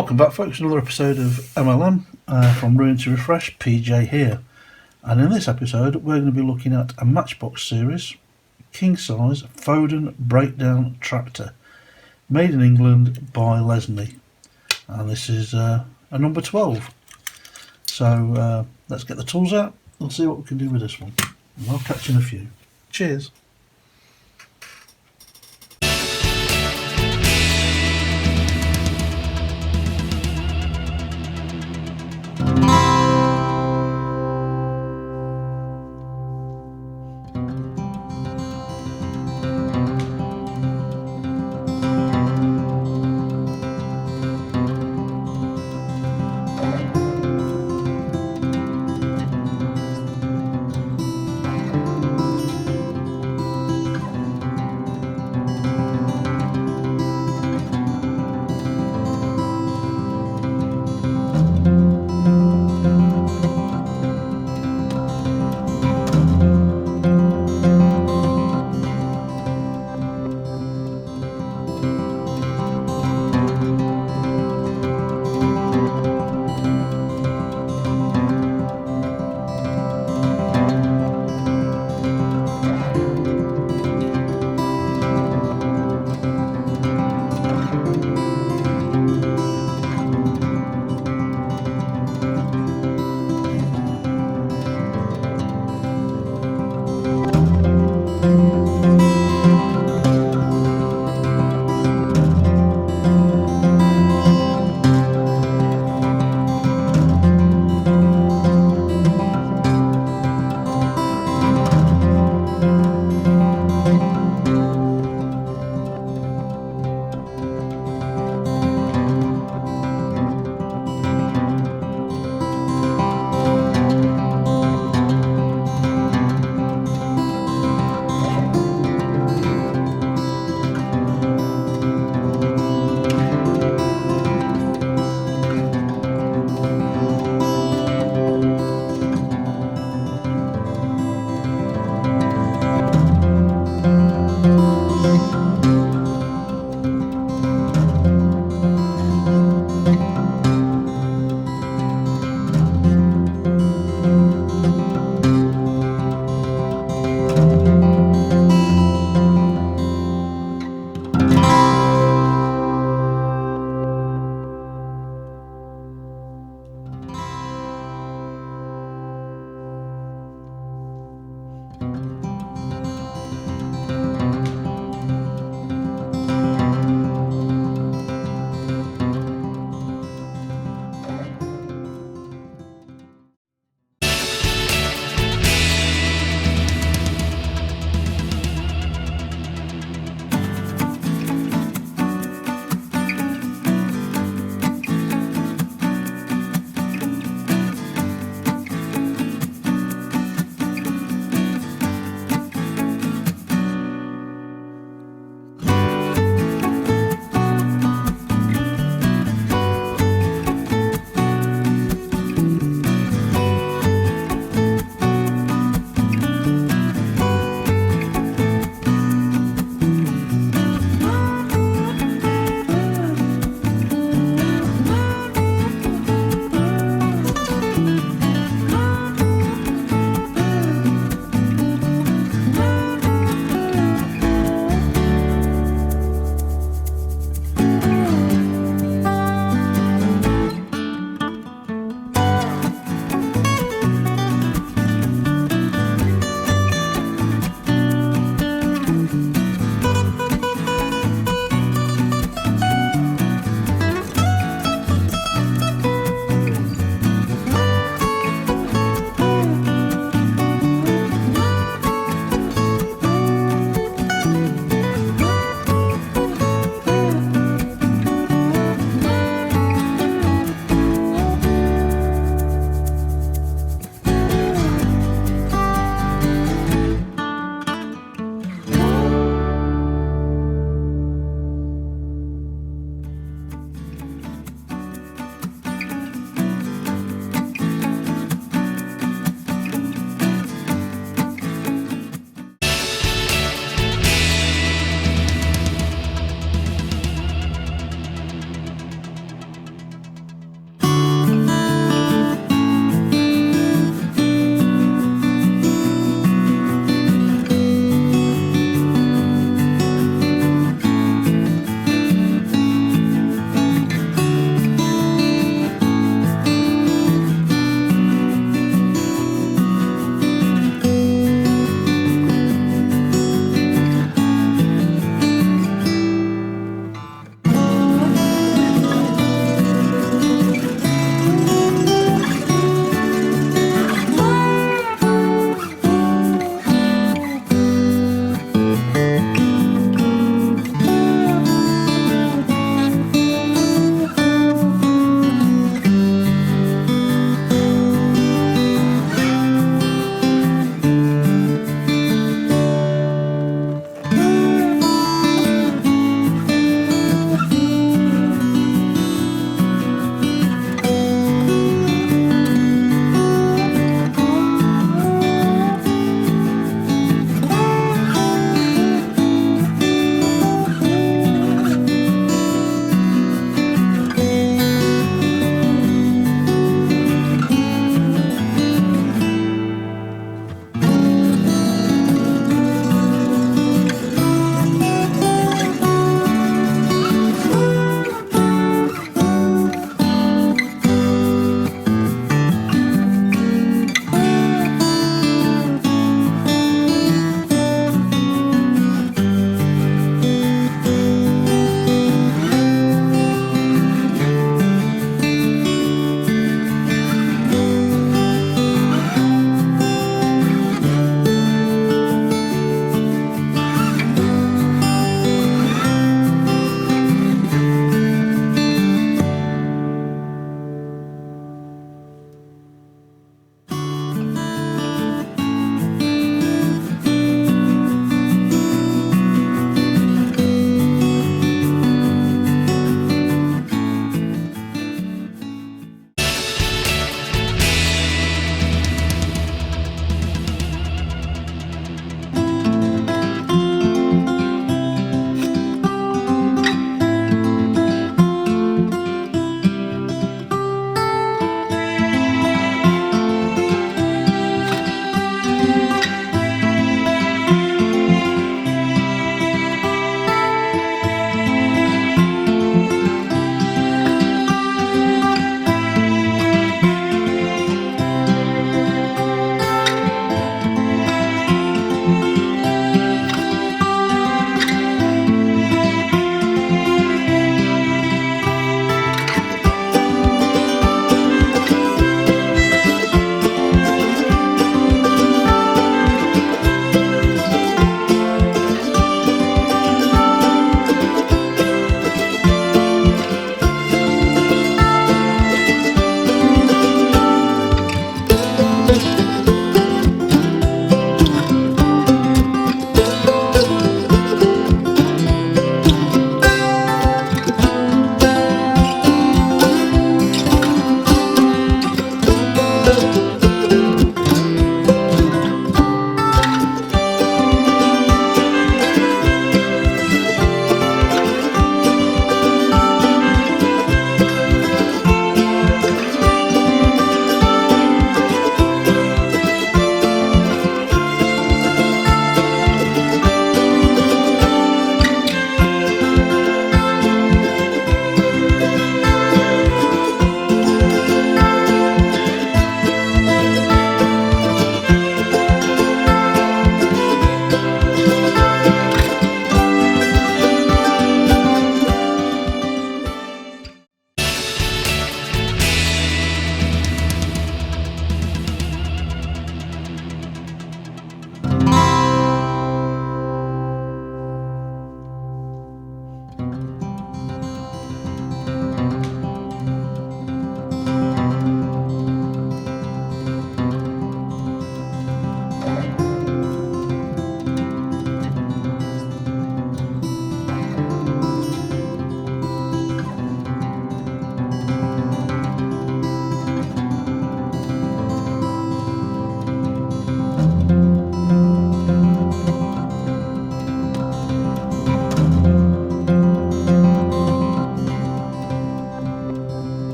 Welcome back, folks. Another episode of MLM from Ruin to Refresh. PJ here, and in this episode we're going to be looking at a Matchbox series, king size Foden breakdown tractor, made in England by Lesney, and this is a number 12. So let's get the tools out and see what we can do with this one. And I'll catch you in a few. Cheers.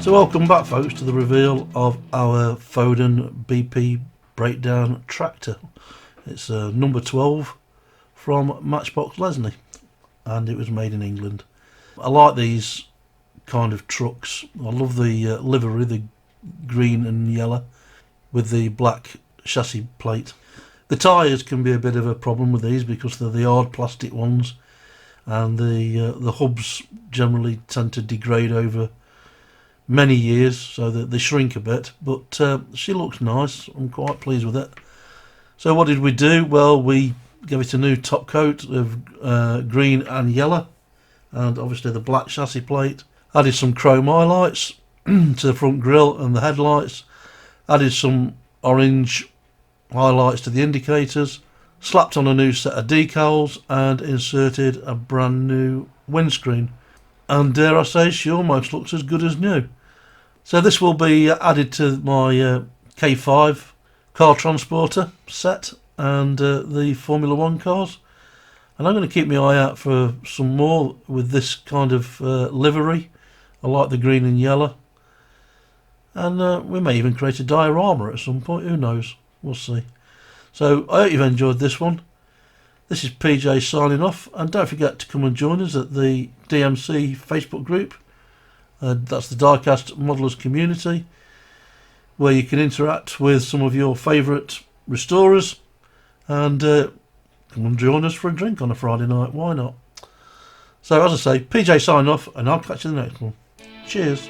So welcome back, folks, to the reveal of our Foden BP breakdown tractor. It's number 12 from Matchbox Lesney, and it was made in England. I like these kind of trucks. I love the livery, the green and yellow with the black chassis plate. The tyres can be a bit of a problem with these because they're the hard plastic ones, and the hubs generally tend to degrade over many years, so that they shrink a bit. But she looks nice. I'm quite pleased with it. So what did we do? Well, we gave it a new top coat of green and yellow, and obviously the black chassis plate. Added some chrome highlights to the front grille and the headlights. Added some orange highlights to the indicators. Slapped on a new set of decals and inserted a brand new windscreen. And dare I say, she almost looks as good as new. So this will be added to my K5 car transporter set and the Formula 1 cars. And I'm going to keep my eye out for some more with this kind of livery. I like the green and yellow. And we may even create a diorama at some point, who knows, we'll see. So I hope you've enjoyed this one. This is PJ signing off, and don't forget to come and join us at the DMC Facebook group. That's the Diecast Modelers community, where you can interact with some of your favourite restorers, and come and join us for a drink on a Friday night, why not? So as I say, PJ signing off, and I'll catch you in the next one. Cheers.